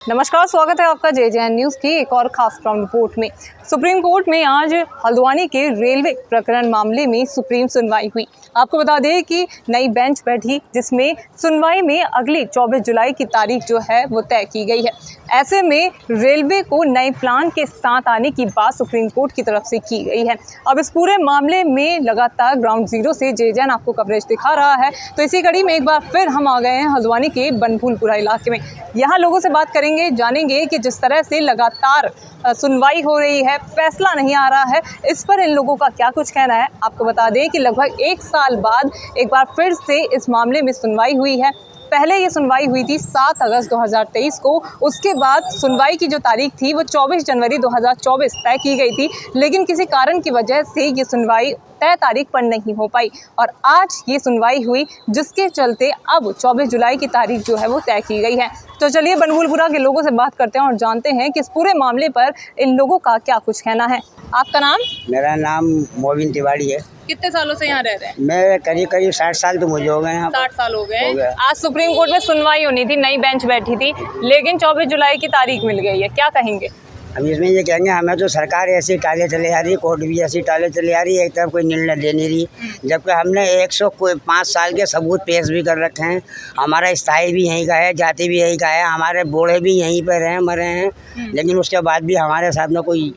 नमस्कार, स्वागत है आपका JJN न्यूज की एक और खास ग्राउंड रिपोर्ट में। सुप्रीम कोर्ट में आज हल्द्वानी के रेलवे प्रकरण मामले में सुप्रीम सुनवाई हुई। आपको बता दें कि नई बेंच बैठी जिसमें सुनवाई में अगली 24 जुलाई की तारीख जो है वो तय की गई है। ऐसे में रेलवे को नए प्लान के साथ आने की बात सुप्रीम कोर्ट की तरफ से की गई है। अब इस पूरे मामले में लगातार ग्राउंड जीरो से JJN आपको कवरेज दिखा रहा है। तो इसी कड़ी में एक बार फिर हम आ गए हैं हल्द्वानी के बनभूलपुरा इलाके में। यहाँ लोगों से बात करेंगे, जानेंगे कि जिस तरह से लगातार सुनवाई हो रही है, फैसला नहीं आ रहा है, इस पर इन लोगों का क्या कुछ कहना है। आपको बता दें कि लगभग 1 साल बाद एक बार फिर से इस मामले में सुनवाई हुई है। पहले ये सुनवाई हुई थी 7 अगस्त 2023 को। उसके बाद सुनवाई की जो तारीख थी वो 24 जनवरी 2024 तय की गई थी, लेकिन किसी कारण की वजह से ये सुनवाई तय तारीख पर नहीं हो पाई और आज ये सुनवाई हुई, जिसके चलते अब 24 जुलाई की तारीख जो है वो तय की गई है। तो चलिए बनभूलपुरा के लोगों से बात करते हैं और जानते हैं कि इस पूरे मामले पर इन लोगों का क्या कुछ कहना है। आपका नाम? मेरा नाम मोबिन तिवारी है। कितने सालों से यहाँ रह रहे हैं? मैं करीब 60 साल तो मुझे हो गए हैं। 60 साल हो गए। आज सुप्रीम कोर्ट में सुनवाई होनी थी, नई बेंच बैठी थी, लेकिन 24 जुलाई की तारीख मिल गई है। क्या कहेंगे? अब इसमें ये कहेंगे, हमें तो सरकार ऐसी टाले चले आ रही है, कोर्ट भी ऐसी टाले चले आ रही है, एक तरफ कोई निर्णय दे नहीं रही, जबकि हमने 105 साल के सबूत पेश भी कर रखे हैं। हमारा स्थाई भी यहीं का है, जाति भी यहीं का है, हमारे बूढ़े भी यहीं पर रहे मरे हैं, लेकिन उसके बाद भी हमारे साथ में कोई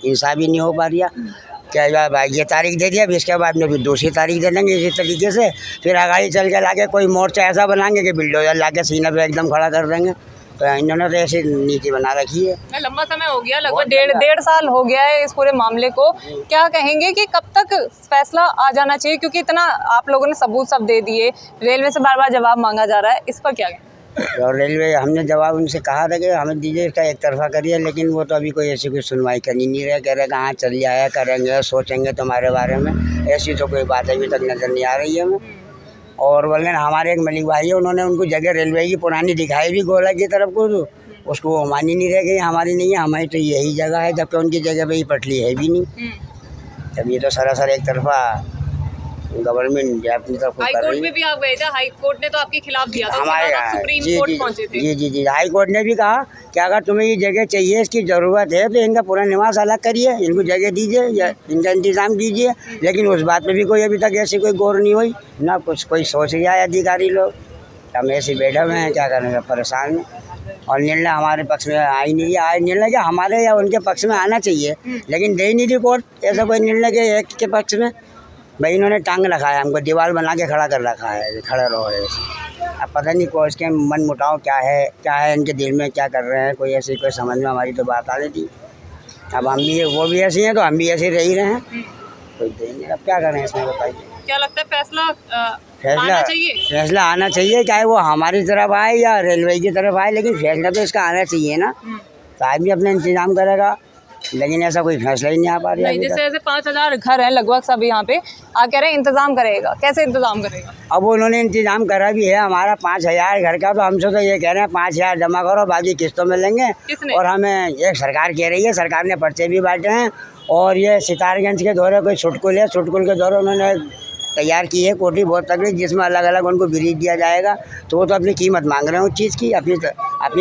इंसाफ ही नहीं हो पा रही। क्या भाई ये तारीख दे दिया, फिर इसके बाद में फिर दूसरी तारीख दे देंगे इसी तरीके से, फिर आगाड़ी चल के लाके कोई मोर्चा ऐसा बनाएंगे कि बिल्डोजर लाके सीने पे एकदम खड़ा कर देंगे। तो इन्होंने तो ऐसी नीति बना रखी है। लंबा समय हो गया, लगभग डेढ़ साल हो गया है इस पूरे मामले को। क्या कहेंगे कि कब तक फैसला आ जाना चाहिए, क्योंकि इतना आप लोगों ने सबूत सब दे दिए, रेलवे से बार बार जवाब मांगा जा रहा है, इस पर क्या? और रेलवे, हमने जवाब उनसे कहा था कि हमें दीजिए, इसका एक तरफा करिए, लेकिन वो तो अभी कोई ऐसी कोई सुनवाई कर नहीं रहे। कह रहे कहाँ चल जाए, करेंगे, सोचेंगे तुम्हारे बारे में। ऐसी तो कोई बात अभी तक नजर नहीं आ रही है हमें। और बोले हमारे एक मलिक भाई है, उन्होंने उनको जगह रेलवे की पुरानी दिखाई भी गोला की तरफ को, तो उसको वो मान ही नहीं रह गई, हमारी नहीं है, हमारी तो यही जगह है, जबकि उनकी जगह पे ही पटली है भी नहीं। तब ये तो सरासर एक तरफा गवर्नमेंट अपनी तरफ हाई कोर्ट में भी आप गए थे, हाई कोर्ट ने तो आपके खिलाफ दिया था, हमारे सुप्रीम कोर्ट पहुंचे थे। जी हाई कोर्ट ने भी कहा कि अगर तुम्हें ये जगह चाहिए, इसकी ज़रूरत है, तो इनका पूरा निवास अलग करिए, इनको जगह दीजिए या इनका इंतज़ाम कीजिए। लेकिन उस बात पे भी कोई अभी तक ऐसी कोई गौर नहीं हुई, ना कुछ कोई सोच रहा है अधिकारी लोग। हम ऐसे बैठे हुए हैं, क्या करेंगे, परेशान हैं। और निर्णय हमारे पक्ष में आ ही नहीं रहा है। निर्णय क्या हमारे या उनके पक्ष में आना चाहिए, लेकिन दे ही नहीं रही कोर्ट ऐसा कोई निर्णय के एक के पक्ष में। भाई इन्होंने टांग रखा है, हमको दीवार बना के खड़ा कर रखा है, खड़े रहो ऐसे। अब पता नहीं कोई इसके मन मुटाव क्या है इनके दिल में, क्या कर रहे हैं, कोई ऐसी कोई समझ में हमारी तो बात आ रही थी। अब हम भी, वो भी ऐसी हैं तो हम भी ऐसे रह ही रहे हैं, कोई देंगे। अब क्या करें इसमें, बताइए। क्या लगता है फैसला आना चाहिए, चाहे वो हमारी तरफ आए या रेलवे की तरफ आए, लेकिन फैसला तो इसका आना चाहिए ना। तो आदमी अपना इंतजाम करेगा, लेकिन ऐसा कोई फैसला ही नहीं आ पा रहा है। जैसे ऐसे 5000 घर हैं लगभग सब यहाँ पे, आप कह रहे हैं इंतजाम करेगा, कैसे इंतजाम करेगा? अब उन्होंने इंतजाम करा भी है हमारा 5000 घर का, तो हमसे तो ये कह रहे हैं 5000 जमा करो, बाकी किस्तों में लेंगे। और हमें ये सरकार कह रही है, सरकार ने पर्चे भी बांटे हैं, और ये सितारगंज के दौरे कोई छुटकुल है, छुटकुल के दौरे उन्होंने तैयार की है कोठी बहुत तगड़ी, जिसमें अलग अलग उनको ब्रीज दिया जाएगा। तो वो तो अपनी कीमत मांग रहे हैं उस चीज़ की, अपनी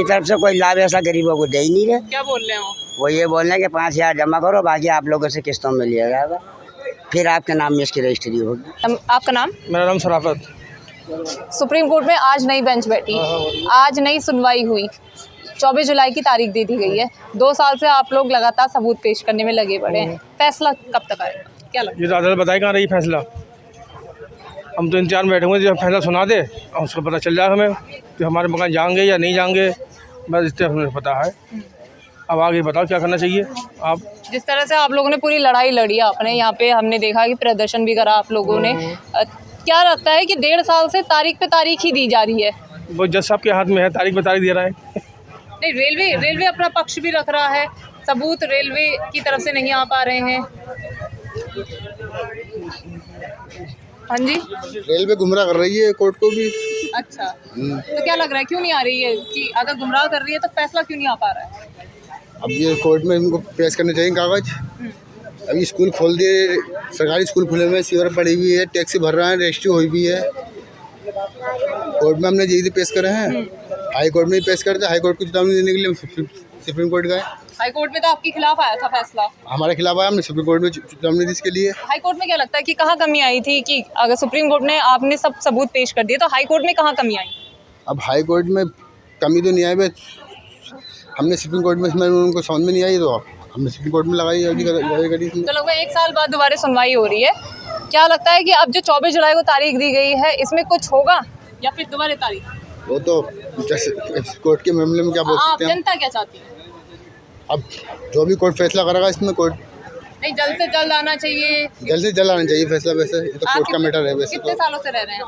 तरफ से कोई लाभ ऐसा गरीबों को दे ही नहीं रहे। क्या बोल रहे हैं वो ये बोल रहे हैं कि 5000 जमा करो, बाकी आप लोगों से किस्तों में लिया जाएगा, फिर आपके नाम में इसकी रजिस्ट्री होगी। आपका नाम? मेरा नाम सराफत। सुप्रीम कोर्ट में आज नई बेंच बैठी, आज नई सुनवाई हुई, 24 जुलाई की तारीख दे दी गई है। 2 साल से आप लोग लगातार सबूत पेश करने में लगे पड़े हैं, फैसला कब तक आएगा, क्या लगता है? ये तो अदालत बताए कहाँ रही फैसला। हम तो इंतजार में बैठे हुए, जब फैसला सुना दे और उसको पता चल जाए हमें कि हमारे मकान जाएंगे या नहीं जाएंगे, बस इतना हमें पता है। अब आगे बताओ क्या करना चाहिए। आप जिस तरह से आप लोगों ने पूरी लड़ाई लड़ी आपने, यहाँ पे हमने देखा कि प्रदर्शन भी करा आप लोगों ने, क्या लगता है कि 1.5 साल से तारीख पे तारीख ही दी जा रही है? वो जज साहब के हाथ में है, तारीख पे तारीख दे रहा है। नहीं, रेलवे अपना पक्ष भी रख रहा है, सबूत रेलवे की तरफ से नहीं आ पा रहे हैं। हाँ जी, रेलवे गुमराह कर रही है कोर्ट को भी। अच्छा, तो क्या लग रहा है क्यों नहीं आ रही है, कि अगर गुमराह कर रही है तो फैसला क्यों नहीं आ पा रहा है? अब ये कोर्ट में इनको पेश करने चाहिए कागज। अभी स्कूल खोल दिए, सरकारी स्कूल खुले हुए, सीवर पड़ी हुई है, टैक्स भर रहे हैं, रजिस्ट्री हुई भी है। कोर्ट में हमने यही पेश करे हैं। हाई कोर्ट में ही पेश करते, हाई कोर्ट को चेतावनी देने के लिए हम सुप्रीम कोर्ट गए। हाई कोर्ट में तो आपके खिलाफ आया था फैसला, हमारे खिलाफ आया, हमने सुप्रीम कोर्ट में चेतावनी दी इसके लिए। हाई कोर्ट में क्या लगता है कि कहाँ कमी आई थी कि अगर सुप्रीम कोर्ट ने आपने सब सबूत पेश कर दिए तो हाई कोर्ट में कहाँ कमी आई? अब हाई कोर्ट में कमी तो नहीं आई, बस हमने सुप्रीम कोर्ट में इसमें उनको समझ में नहीं आई तो हमने सुप्रीम कोर्ट में लगाई करी। तो लगभग 1 साल बाद दोबारा सुनवाई हो रही है, क्या लगता है कि अब जो 24 जुलाई को तारीख दी गई है इसमें कुछ होगा या फिर दोबारा तारीख? वो तो जैसे कोर्ट के मामले में क्या बोल आप सकते हैं। जनता क्या चाहती है? अब जो भी कोर्ट फैसला करेगा इसमें कोर्ट नहीं, जल्द से जल्द आना चाहिए। जल्द से जल्द आना चाहिए फैसला। वैसे ये तो आप कोर्ट का मैटर है। वैसे कितने तो सालों से रह रहे हैं?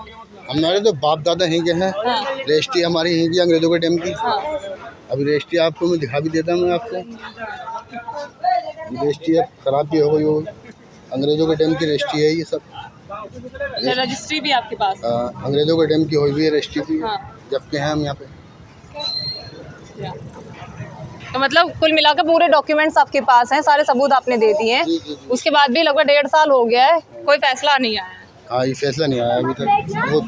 हमारे तो बाप दादा यहीं के हैं। हाँ। रजिस्ट्री हमारी यहीं की, अंग्रेजों के टाइम की। हाँ। अभी रजिस्ट्री आपको मैं दिखा भी देता हूँ। मैं आपको रजिस्ट्री अब खराब भी हो गई हो, अंग्रेजों के टाइम की रजिस्ट्री है ये सब। अच्छा, रजिस्ट्री भी आपके पास? अंग्रेजों के टाइम की हुई हुई है रजिस्ट्री भी। हाँ। जब के हैं हम यहाँ पे। तो मतलब कुल मिलाकर पूरे डॉक्यूमेंट्स आपके पास हैं, सारे सबूत आपने दे दिए हैं। जी, जी, जी। उसके बाद भी लगभग 1.5 साल हो गया है, कोई फैसला नहीं आया है। हाँ, ये फैसला नहीं आया अभी तक। वो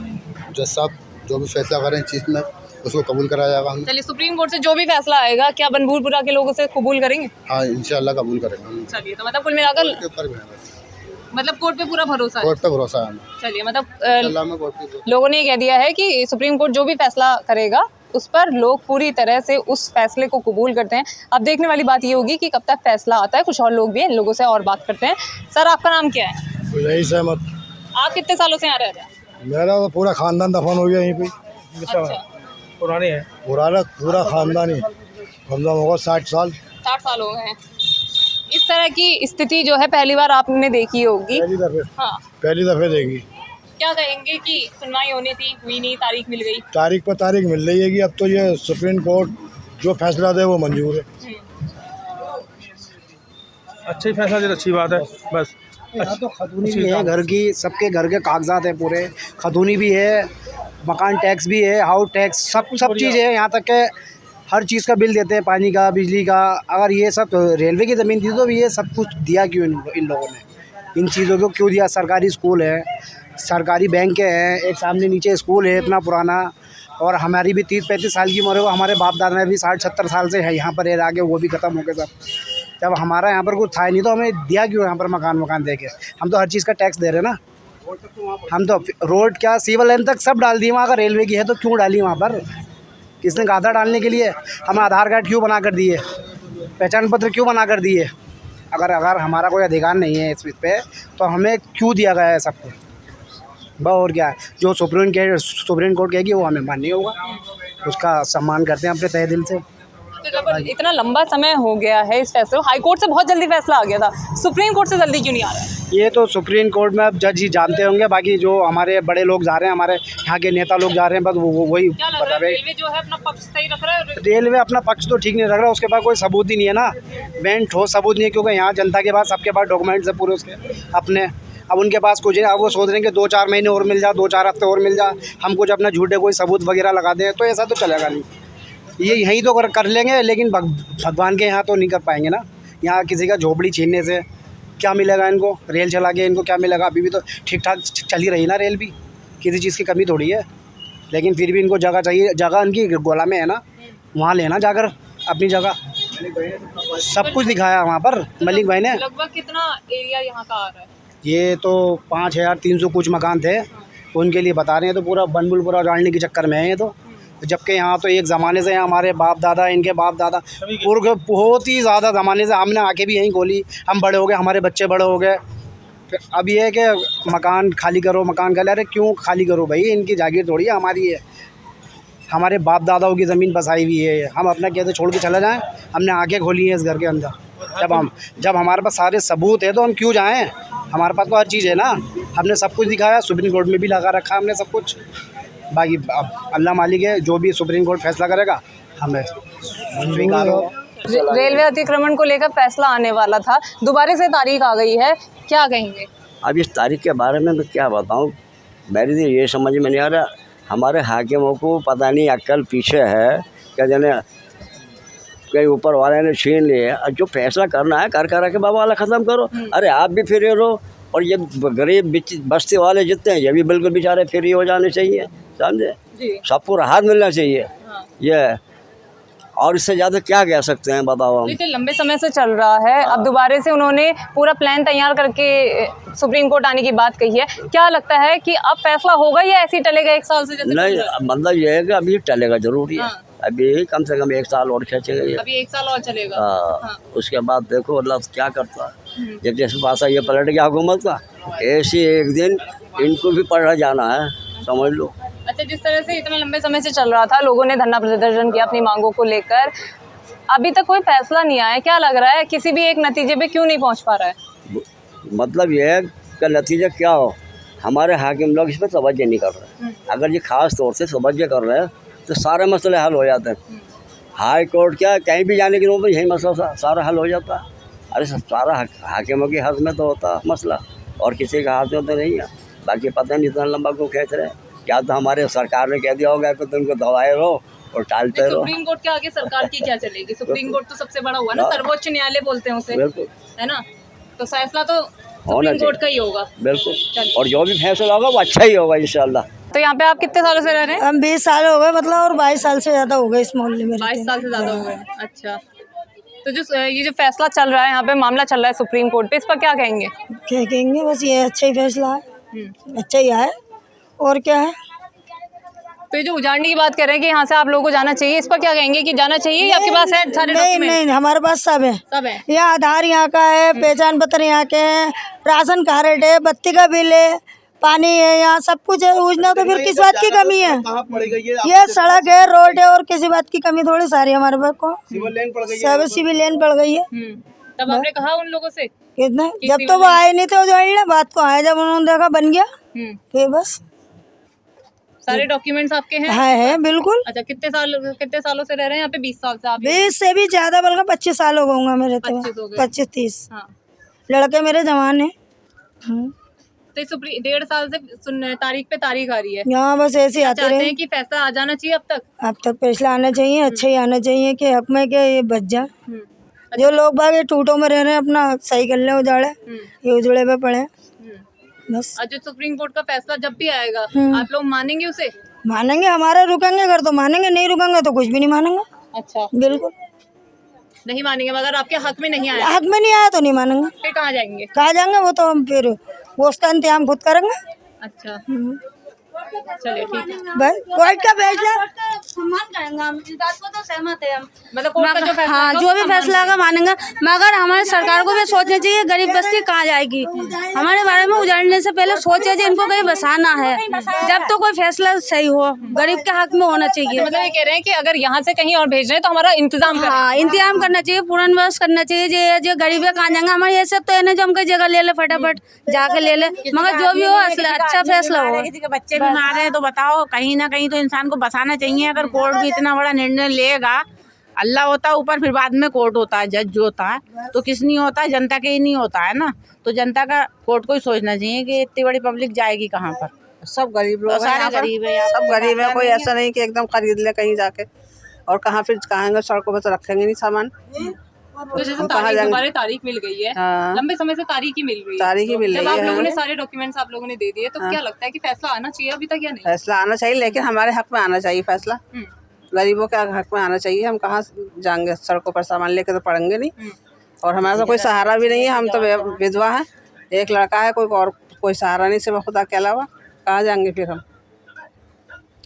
जज साहब जो भी फैसला करें इस चीज़ में उसको कबूल कराया जाएगा। हम चलिए, सुप्रीम कोर्ट से जो भी फैसला आएगा क्या बनभूरपुरा के लोग उसे कबूल करेंगे? हाँ, इंशाल्लाह कबूल करेंगे हम। चलिए, तो मतलब कुल मिलाकर के ऊपर भी है बस। मतलब कोर्ट पे पूरा भरोसा है। कोर्ट पे भरोसा है हमें। चलिए, मतलब इंशाल्लाह में कोर्ट पे लोगों ने ये कह दिया है कि सुप्रीम कोर्ट जो भी फैसला करेगा उस पर लोग पूरी तरह से उस फैसले को कबूल करते हैं। अब देखने वाली बात ये होगी कि कब तक फैसला आता है। कुछ और लोग भी हैं, इन लोगों से और बात करते हैं। सर, आपका नाम क्या है? यही सहमत। आप कितने सालों से यहाँ रह रहे हैं? मेरा तो पूरा खानदान दफन हो गया यहीं पे। अच्छा, पुरानी है। पूरा खानदान ही कम से कम होगा 60 साल। 60 साल हो गए हैं। इस तरह की स्थिति जो है पहली बार आपने देखी होगी। पहली दफे देगी। क्या कहेंगे कि सुनवाई होनी थी, हुई नहीं, तारीख मिल गई? तारीख पर तारीख मिल रही है कि अब तो ये सुप्रीम कोर्ट जो फैसला दे वो मंजूर है। अच्छा ही फैसला दे, अच्छी बात है। बस यहाँ तो खतूनी भी है घर की, सबके घर के कागजात है पूरे। खतूनी भी है, मकान टैक्स भी है, हाउस टैक्स, सब चीज़ है। यहाँ तक के हर चीज़ का बिल देते हैं, पानी का, बिजली का। अगर ये सब तो रेलवे की ज़मीन थी तो ये सब कुछ दिया क्यों इन लोगों ने? इन चीज़ों को क्यों दिया? सरकारी स्कूल है, सरकारी बैंक हैं, एक सामने नीचे स्कूल है इतना पुराना। और हमारी भी 30-35 साल की उम्र है, हमारे बाप दादा ने भी 60-70 साल से है यहाँ पर रह रहा के, वो भी ख़त्म हो गए सब। जब हमारा यहाँ पर कुछ था ही नहीं तो हमें दिया क्यों यहाँ पर मकान दे के? हम तो हर चीज़ का टैक्स दे रहे हैं ना। हम तो रोड क्या सिविल लाइन तक सब डाल दिए वहाँ का। रेलवे की है तो क्यों डाली वहाँ पर? किसने कहा था डालने के लिए? हमें आधार कार्ड क्यों बना कर दिए? पहचान पत्र क्यों बना कर दिए? अगर हमारा कोई अधिकार नहीं है इस पे तो हमें क्यों दिया गया है सब कुछ? बस और क्या है, जो सुप्रीम कोर्ट कहेगी वो हमें माननी होगा। उसका सम्मान करते हैं अपने तहे दिल से। तो जब इतना लंबा समय हो गया है इस फैसले, हाई कोर्ट से बहुत जल्दी फैसला आ गया था, सुप्रीम कोर्ट से जल्दी क्यों नहीं आ रहा है? ये तो सुप्रीम कोर्ट में अब जज ही जानते होंगे। बाकी जो हमारे बड़े लोग जा रहे हैं, हमारे यहाँ के नेता लोग जा रहे हैं, बस वही क्या लग रहा बता है, रहे। रेलवे जो है अपना पक्ष सही रख रहा है? रेलवे अपना पक्ष तो ठीक नहीं रख रहा, उसके पास कोई सबूत ही नहीं है ना। मेन ठोस सबूत नहीं है, क्योंकि यहाँ जनता के पास सबके पास डॉक्यूमेंट्स है पूरे उसके अपने। अब उनके पास कुछ है, अब वो सोच रहे हैं कि 2-4 महीने और मिल जाए, 2-4 हफ्ते और मिल जाए, हम कुछ अपना झूठे कोई सबूत वगैरह लगा दें, तो ऐसा तो चलेगा नहीं। ये यहीं तो कर लेंगे, लेकिन भगवान के यहाँ तो नहीं कर पाएंगे ना। यहाँ किसी का झोपड़ी छीनने से क्या मिलेगा इनको? रेल चला के इनको क्या मिलेगा? अभी भी तो ठीक ठाक चल ही रही ना रेल भी, किसी चीज़ की कमी थोड़ी है। लेकिन फिर भी इनको जगह चाहिए, जगह इनकी गोला में है ना, वहाँ लेना जाकर अपनी जगह। सब कुछ दिखाया वहाँ पर मलिक भाई ने। लगभग कितना एरिया यहाँ का आ रहा है? ये तो 5300 कुछ मकान थे, उनके लिए बता रहे हैं। तो पूरा बनबुल पूरा उजाड़ने के चक्कर में है ये तो। जबकि यहाँ तो एक ज़माने से हमारे बाप दादा, इनके बाप दादा, पूरे बहुत ही ज़्यादा ज़माने से हमने आके भी यहीं खोली। हम बड़े हो गए, हमारे बच्चे बड़े हो गए। फिर अब ये है कि मकान खाली करो, मकान का। अरे क्यों खाली करो भाई? इनकी जागीर थोड़ी है, हमारी है। हमारे बाप दादाओं की ज़मीन बसाई हुई है। हम अपना कहते छोड़ के चले जाएँ? हमने आँखें खोली हैं इस घर के अंदर। जब हमारे पास सारे सबूत है तो हम क्यों जाएँ? हमारे पास तो हर चीज़ है ना। हमने सब कुछ दिखाया, सुप्रीम कोर्ट में भी लगा रखा हमने सब कुछ। बाकी अब अल्लाह मालिक है, जो भी सुप्रीम कोर्ट फैसला करेगा हमें स्वीकार होगा। रेलवे अतिक्रमण को लेकर फैसला आने वाला था, दोबारा से तारीख आ गई है, क्या कहेंगे? अब इस तारीख के बारे में मैं क्या बताऊं, मेरी तो ये समझ में नहीं आ रहा। हमारे हाकिमों को पता नहीं अक्ल पीछे है क्या जाने, कहीं ऊपर वाले ने छीन लिए। जो फैसला करना है कर के बाबा वाला ख़त्म करो। अरे आप भी फ्री रहो, और ये गरीब बस्ती वाले जितने हैं ये भी बिल्कुल बेचारे फ्री हो जाने चाहिए, समझे? सबको राहत मिलना चाहिए। ये है। और इससे ज़्यादा क्या कह सकते हैं बताओ हम। लेकिन लंबे समय से चल रहा है, अब दोबारा से उन्होंने पूरा प्लान तैयार करके सुप्रीम कोर्ट आने की बात कही है। क्या लगता है कि अब फैसला होगा या ऐसे ही टलेगा 1 साल से जैसे नहीं, मतलब ये है कि अभी टलेगा जरूरी है। अभी कम से कम 1 साल और खींचेगा ये। अभी 1 साल और चलेगा। हाँ। उसके बाद देखो अल्लाह क्या करता है। जब जैसे पासा ये पलट गया हुकूमत का, ऐसे एक दिन इनको भी पलट जाना है, समझ लो। अच्छा, जिस तरह से इतने लंबे समय से चल रहा था, लोगों ने धरना प्रदर्शन किया अपनी मांगों को लेकर, अभी तक कोई फैसला नहीं आया। क्या लग रहा है किसी भी एक नतीजे पे क्यों नहीं पहुंच पा रहा है? मतलब ये है कि नतीजा क्या हो, हमारे हाकिम लोग इस पर तवज्जो नहीं कर रहे। अगर ये खास तौर से तवज्जो कर रहे हैं तो सारे मसले हल हो जाते हैं। हाई कोर्ट क्या कहीं भी जाने की नौबत, यही मसला सारा हल हो जाता है। अरे सारा हाकिमों के हाथ में तो होता है मसला, और किसी के हाथ में तो नहीं है। बाकी पता नहीं इतना लंबा क्यों खींच रहे हैं। क्या तो हमारे सरकार ने कह दिया होगा कि तुमको दवाए रहो और टालते रहो। सुप्रीम कोर्ट के आगे सरकार की क्या चलेगी? सुप्रीम कोर्ट तो सबसे बड़ा हुआ ना, सर्वोच्च न्यायालय बोलते हैं उसे, बिल्कुल, है ना? तो फैसला तो सुप्रीम कोर्ट का ही होगा। बिल्कुल, और जो भी फैसला होगा वो अच्छा ही होगा इंशाल्लाह। तो यहाँ पे आप कितने सालों से रह रहे हैं? हम 20 साल हो गए, मतलब, और 22 साल से ज़्यादा हो गए इस मोहल्ले में। 22 साल से ज़्यादा हो गए। अच्छा, तो जो ये जो फैसला चल रहा है, यहाँ पे मामला चल रहा है सुप्रीम कोर्ट पे, इस पर क्या कहेंगे? क्या कहेंगे, बस ये अच्छा ही फैसला है, अच्छा ही है, और क्या है। तो ये जो उजाड़ने की बात कर रहे हैं कि यहाँ से आप लोगों को जाना चाहिए, इस पर क्या कहेंगे कि जाना चाहिए या आपके पास है सारे डॉक्यूमेंट? नहीं, हमारे पास सब है। सब है। यहाँ आधार यहाँ का है, पहचान पत्र यहाँ के हैं, राशन कार्ड है, बत्ती का बिल है, पानी है, यहाँ सब कुछ है। योजना तो फिर किस बात की कमी है? ये सड़क है, रोड है, और किसी बात की कमी थोड़ी सारी हमारे पास को। सब सिविल लाइन पड़ गई है। तब आपने कहा उन लोगों से कितना? जब तो वो आए नहीं थे उजाड़ने, बात को आए, जब उन्होंने देखा बन गया फिर बस। सारे डॉक्यूमेंट्स आपके हैं? है बिल्कुल। अच्छा, कितने सालों से रह रहे हैं यहाँ पे? 20 साल से आप? 20 से भी ज्यादा, बल्कि 25 साल हो गए मेरे तो। 25-30। हाँ। लड़के मेरे जवान है। तो सुप्रीम 1.5 साल से तारीख पे तारीख आ रही है। यहाँ बस ऐसे आते चाहते रहे। हैं कि फैसला आ जाना चाहिए अब तक फैसला आना चाहिए, अच्छा ही आना चाहिए कि हक में क्या ये बच जाए। जो लोग बाग ये टूटों में रह रहे हैं, अपना सही कर ले, उजाड़े, ये उजड़े पे पड़े बस। जो सुप्रीम कोर्ट का फैसला जब भी आएगा, आप लोग मानेंगे उसे? मानेंगे, हमारे रुकेंगे अगर तो मानेंगे, नहीं रुकेंगे तो कुछ भी नहीं मानेंगे। अच्छा, बिल्कुल नहीं मानेंगे। मगर आपके हक में नहीं आया? हक में नहीं आया तो नहीं मानेंगे। फिर कहाँ जाएंगे? कहाँ जाएंगे, वो तो हम फिर वो उसका इंतजाम खुद करेंगे। अच्छा, चलिए ठीक है। बस कोर्ट का फैसला सम्मान करेंगे, हम इस बात को तो सहमत है हम। मतलब कोर्ट का जो फैसला हाँ, जो भी फैसला का मानेंगे, मगर हमारे सरकार को भी सोचना चाहिए गरीब बस्ती कहाँ जाएगी। हमारे बारे में उजाड़ने से पहले सोचे जी इनको कहीं बसाना है, जब तो कोई फैसला सही हो, गरीब के हक में होना चाहिए। मतलब ये कह रहे हैं कि अगर यहाँ से कहीं और भेज रहे हैं तो हमारा इंतजाम करें। हाँ, इंतजाम करना चाहिए, पूर्वानुमान करना चाहिए। जो गरीब है कहाँ जाएंगे, हमारे ये सब तो है ना जो हम कहीं जगह ले ले, फटाफट जाके ले ले, मगर जो भी हो अच्छा फैसला हो। किसी के बच्चे भी मार रहे हैं तो बताओ, कहीं ना कहीं तो इंसान को बसाना चाहिए। अगर कोर्ट भी इतना बड़ा निर्णय लेगा, अल्लाह होता है ऊपर, फिर बाद में कोर्ट होता है, जज जो होता है, तो किस नहीं होता है, जनता के ही नहीं होता है ना। तो जनता का कोर्ट को ही सोचना चाहिए कि इतनी बड़ी पब्लिक जाएगी कहाँ पर। सब गरीब लोग हैं, सारे गरीब है, सब गरीब है। कोई ऐसा नहीं कि एकदम खरीद ले कहीं जाके, और कहाँ फिर कहेंगे, सड़कों पर तो रखेंगे नहीं सामान। तो जैसे दोबारा तारीख मिल गई है, लंबे समय से तारीख ही मिल रही है। तारीख ही मिल रही है। जब आप लोगों ने सारे डॉक्यूमेंट्स आप लोगों ने दे दिए, तो क्या लगता है कि फैसला आना चाहिए अभी तक या नहीं? फैसला आना चाहिए, लेकिन हमारे हक में आना चाहिए फैसला। गरीबों के हक में आना चाहिए। हम कहाँ जाएंगे, सड़कों पर सामान लेके तो पड़ेंगे नहीं, और हमारा तो कोई सहारा भी नहीं है। हम तो विधवा है, एक लड़का है, कोई सहारा नहीं सिवा खुदा के अलावा। कहाँ जाएंगे फिर हम?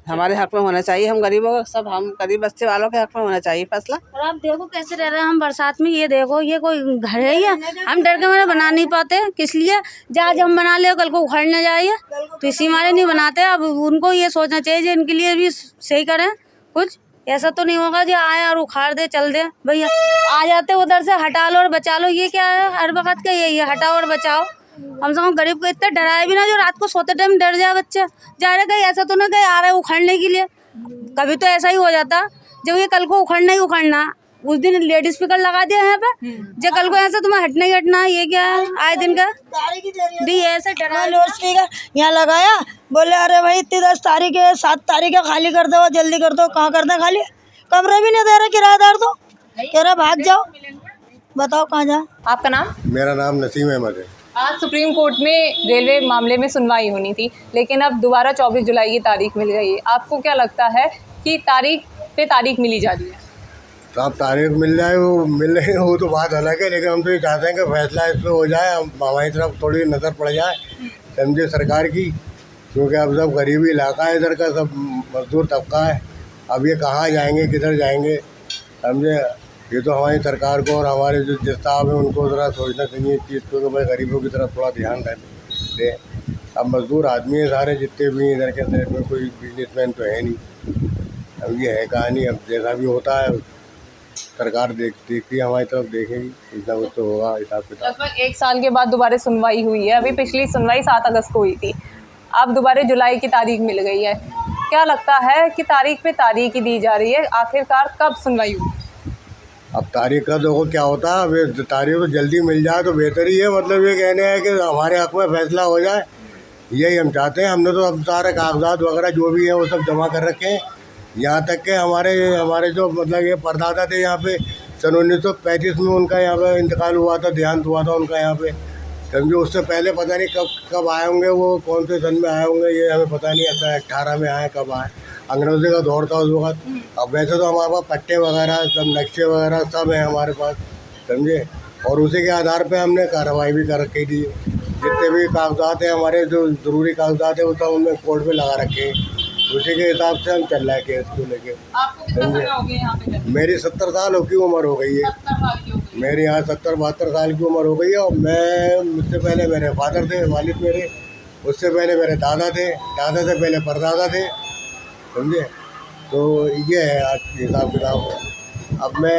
हमारे हक में होना चाहिए। हम गरीबों का सब, हम गरीब बस्ती वालों के हक में होना चाहिए फैसला। और आप देखो कैसे रह रहे हैं हम बरसात में, ये देखो, ये कोई घर है या हम डर के मारे बना नहीं पाते। किस लिए? आज हम बना ले कल को उखड़ने जाइए, तो इसी मारे नहीं बनाते। अब उनको ये सोचना चाहिए जो इनके लिए भी सही करें कुछ। ऐसा तो नहीं होगा जो आए और उखाड़ दे चल दे। भैया आ जाते उधर से, हटा लो और बचा लो, ये क्या है? हर वक्त का यही है, हटाओ और बचाओ। हम सब गरीब को इतना डराए भी ना जो रात को सोते टाइम डर जाए बच्चे। जा रहे कहीं ऐसा तो ना कहीं आ रहा है उखड़ने के लिए। कभी तो ऐसा ही हो जाता जब ये कल को उखड़ना ही उखड़ना। उस दिन लेडी स्पीकर लगा दिया यहाँ पे, जो कल को ऐसा तुम्हें हटना ही हटना। ये क्या है आए दिन का दी ऐसे डरा। लाउड स्पीकर यहाँ लगाया, बोले अरे भाई इतनी 10 तारीख है, 7 तारीख है, खाली कर दो, जल्दी कर दो। कहाँ करते खाली? कमरे भी नहीं दे रहे किराएदार, तो कह रहे भाग जाओ। बताओ कहाँ जाओ? आपका नाम? मेरा नाम नसीम अहमद है। आज सुप्रीम कोर्ट में रेलवे मामले में सुनवाई होनी थी, लेकिन अब दोबारा 24 जुलाई की तारीख मिल गई है। आपको क्या लगता है कि तारीख पे तारीख मिली जा रही है। तो अब तारीख मिल जाए, वो मिल रही वो तो बात अलग है, लेकिन हम तो ये चाहते हैं कि फैसला इस पर हो जाए, हमारी तरफ थोड़ी नज़र पड़ जाए समझे सरकार की, क्योंकि अब सब गरीबी इलाका है, इधर का सब मजदूर तबका है। अब ये कहाँ जाएंगे, किधर जाएंगे समझे। ये तो हमारी सरकार को और हमारे जो स्टाफ है उनको ज़रा सोचना चाहिए इस चीज़ को कि भाई गरीबों की तरफ थोड़ा ध्यान दे। अब मजदूर आदमी है सारे जितने भी इधर के अंदर में, कोई बिजनेसमैन तो है नहीं। अब ये है कहानी, अब जैसा भी होता है सरकार देखती है, हमारी तरफ देखेगी, इतना कुछ तो होगा हिसाब किताब। लगभग 1 साल के बाद दोबारा सुनवाई हुई है। अभी पिछली सुनवाई 7 अगस्त को हुई थी, अब दोबारा जुलाई की तारीख मिल गई है। क्या लगता है कि तारीख पे तारीख ही दी जा रही है, आखिरकार कब सुनवाई हुई? अब तारीख का देखो क्या होता है, अब तारीख तो जल्दी मिल जाए तो बेहतर ही है। मतलब ये कहने हैं कि हमारे हक में फैसला हो जाए, यही हम चाहते हैं। हमने तो अब सारे कागजात वगैरह जो भी है वो सब जमा कर रखे हैं। यहाँ तक के हमारे जो मतलब ये परदादा थे यहाँ पे सन 1935 में उनका यहाँ पे इंतकाल हुआ था, देहांत हुआ था उनका यहाँ पे समझो। उससे पहले पता नहीं कब आए होंगे, वो कौन से सन में आए होंगे ये हमें पता नहीं। ऐसा 18 में आए, कब आए, अंग्रेज़ों का दौर था उस वक्त। अब वैसे तो हमारे पास पट्टे वगैरह सब नक्शे वगैरह सब है हमारे पास समझे, और उसी के आधार पे हमने कार्रवाई भी कर रखी थी। जितने भी कागजात हैं हमारे, जो ज़रूरी कागजात है वो सब हमने कोर्ट में लगा रखे हैं, उसी के हिसाब से हम चल रहे हैं केस को लेके। आपको कितना समय हो गया यहाँ पे? मेरी 70 साल की उम्र हो गई है। 70 साल की हो गई। मेरे यहाँ 70-72 साल की उम्र हो गई है। और मुझसे पहले मेरे फादर थे, वालिद मेरे, उससे पहले मेरे दादा थे, दादा से पहले परदादा थे समझे। तो ये है आज हिसाब किताब। अब मैं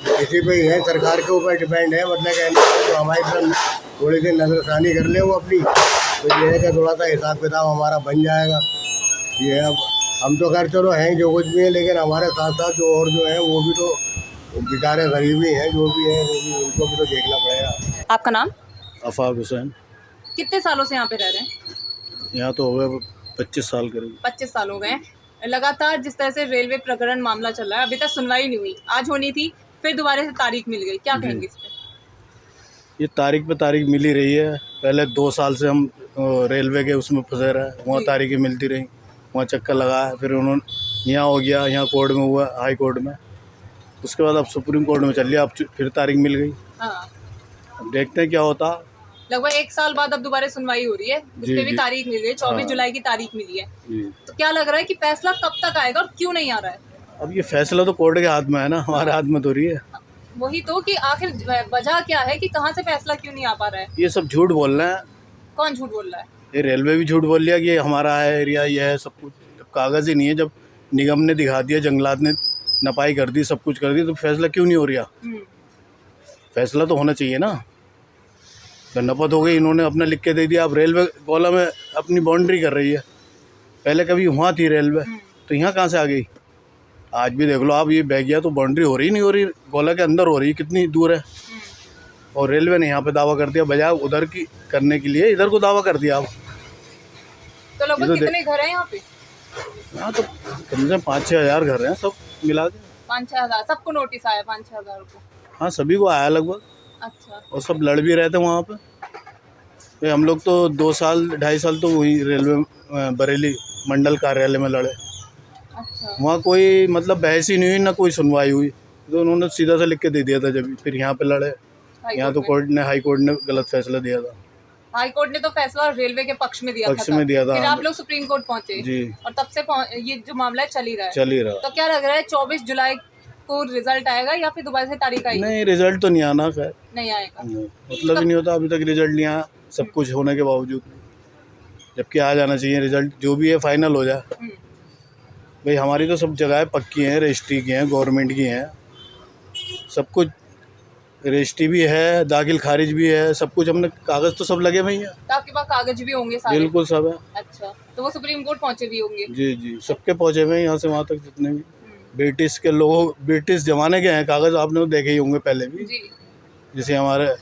किसी पे ही है, सरकार के ऊपर डिपेंड है। मतलब कहने तो हमारी तरफ थोड़ी सी नज़रसानी कर ले वो अपनी, तो ये है कि थोड़ा सा हिसाब किताब हमारा बन जाएगा। ये अब हम तो खैर चलो हैं जो कुछ भी है, लेकिन हमारे साथ साथ जो और जो है वो भी तो बेचारे गरीबी हैं, जो भी है वो भी उनको भी तो देखना पड़ेगा। आपका नाम? आफाक हुसैन। कितने सालों से यहाँ पे रह रहे हैं? यहाँ तो हो गए 25 साल करीब। 25 साल हो गए हैं। लगातार जिस तरह से रेलवे प्रकरण मामला चल रहा है, अभी तक सुनवाई नहीं हुई, आज होनी थी, फिर दोबारा से तारीख मिल गई, क्या कहेंगे इस पे? ये तारीख पे तारीख मिल ही रही है। पहले 2 साल से हम रेलवे के उसमें फंसे रहे, वहाँ तारीखें मिलती रही, वहाँ चक्कर लगाया, फिर उन्होंने यहाँ हो गया, यहाँ कोर्ट में हुआ, हाई कोर्ट में, उसके बाद अब सुप्रीम कोर्ट में चल लिया, अब फिर तारीख मिल गई। हाँ। अब देखते हैं क्या होता। लगभग 1 साल बाद अब दोबारा सुनवाई हो रही है, उस पे भी तारीख मिल गई, 24 जुलाई की तारीख मिली है। तो क्या लग रहा है कि फैसला कब तक आएगा और क्यों नहीं आ रहा है? अब ये फैसला तो कोर्ट के हाथ में है ना, हमारे हाथ में तो रही है। वही तो, कि आखिर वजह क्या है कि कहाँ से फैसला क्यों नहीं आ पा रहा है? ये सब झूठ बोल रहे हैं। कौन झूठ बोल रहा है? ये रेलवे भी झूठ बोल लिया कि ये हमारा है एरिया, ये है सब कुछ। जब कागज़ ही नहीं है, जब निगम ने दिखा दिया, जंगलात ने नपाई कर दी, सब कुछ कर दी, तो फैसला क्यों नहीं हो रहा? फैसला तो होना चाहिए ना। नपत हो गई, इन्होंने अपना लिख के दे दिया। अब रेलवे गोला में अपनी बाउंड्री कर रही है, पहले कभी वहाँ थी रेलवे, तो यहाँ कहाँ से आ गई? आज भी देख लो आप, ये बैगिया तो बाउंड्री हो रही नहीं हो रही, गोला के अंदर हो रही, कितनी दूर है। और रेलवे ने यहाँ पे दावा कर दिया, बजाय उधर की करने के लिए इधर को दावा कर दिया। अब तो लगभग कितने घर हैं यहाँ पे? यहाँ तो कम से कम 5-6 हज़ार घर हैं सब मिला के। 5-6 हज़ार सबको नोटिस आया? 5-6 हज़ार को? हाँ, सभी को आया लगभग। अच्छा। और सब लड़ भी रहे थे वहाँ पे। हम लोग तो 2 साल 2.5 साल तो वही रेलवे बरेली मंडल कार्यालय में लड़े। अच्छा। वहाँ कोई मतलब बहस ही नहीं हुई, ना कोई सुनवाई हुई, तो उन्होंने सीधा सा लिख के दे दिया था। जब फिर यहाँ पे लड़े, यहाँ तो हाई कोर्ट ने गलत फैसला दिया था। हाई कोर्ट ने तो फैसला रेलवे के पक्ष में दिया था। फिर आप लोग सुप्रीम कोर्ट पहुंचे जी, और तब से ये जो मामला है चल ही रहा। तो क्या लग रहा है 24 जुलाई को रिजल्ट आएगा या फिर दोबारा से तारीख आएगी? नहीं, रिजल्ट तो नहीं आना, खैर नहीं आएगा, मतलब ही नहीं होता अभी तक रिजल्ट नहीं आया, सब कुछ होने के बावजूद। जबकि आ जाना चाहिए रिजल्ट, जो भी है फाइनल हो जाए। भाई हमारी तो सब जगह पक्की हैं, रजिस्ट्री की हैं, गवर्नमेंट की हैं, सब कुछ रजिस्ट्री भी है, दाखिल खारिज भी है, सब कुछ हमने कागज़ तो सब लगे हुए हैं। तो आपके पास कागज भी होंगे सारे? बिल्कुल सब है। अच्छा, तो वो सुप्रीम कोर्ट पहुंचे भी होंगे? जी जी, सबके पहुंचे हुए हैं, यहाँ से वहाँ तक जितने भी ब्रिटिश के लोगों, ब्रिटिश जमाने के हैं कागज़, आपने तो देखे ही होंगे पहले भी जी। जैसे हमारे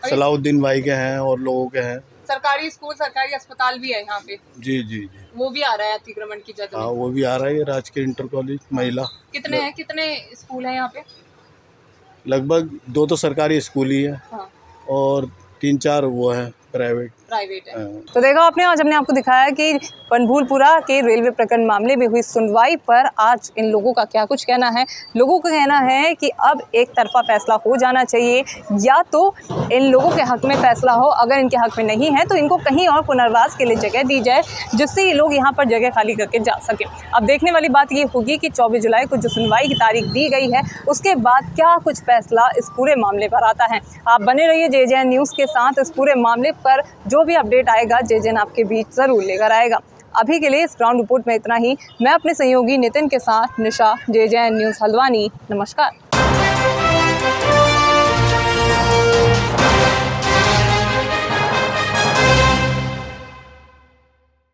सलाउद्दीन भाई के हैं और लोगों के हैं। सरकारी स्कूल, सरकारी अस्पताल भी है यहाँ पे? जी जी जी, वो भी आ रहा है अतिक्रमण की जगह? हाँ, वो भी आ रहा है। राजकीय इंटर कॉलेज महिला। कितने स्कूल हैं यहाँ पे? लगभग 2 तो सरकारी स्कूल ही है। हाँ। और 3-4 वो है प्राइवेट है। तो देखा आपने, आज हमने आपको दिखाया कि बनभूलपुरा के रेलवे प्रकरण मामले में हुई सुनवाई पर आज इन लोगों का क्या कुछ कहना है। लोगों का कहना है कि अब एक तरफा फैसला हो जाना चाहिए, या तो इन लोगों के हक में फैसला हो, अगर इनके हक में नहीं है तो इनको कहीं और पुनर्वास के लिए जगह दी जाए, जिससे ये लोग यहाँ पर जगह खाली करके जा सके। अब देखने वाली बात ये होगी कि 24 जुलाई को जो सुनवाई की तारीख दी गई है उसके बाद क्या कुछ फैसला इस पूरे मामले पर आता है। आप बने रहिए JJN न्यूज़ के साथ। इस पूरे मामले पर जो भी अपडेट आएगा JJN आपके बीच ज़रूर लेकर आएगा। अभी के लिए इस ग्राउंड रिपोर्ट में इतना ही। मैं अपने सहयोगी नितिन के साथ निशा, JJN न्यूज़ हल्द्वानी। नमस्कार।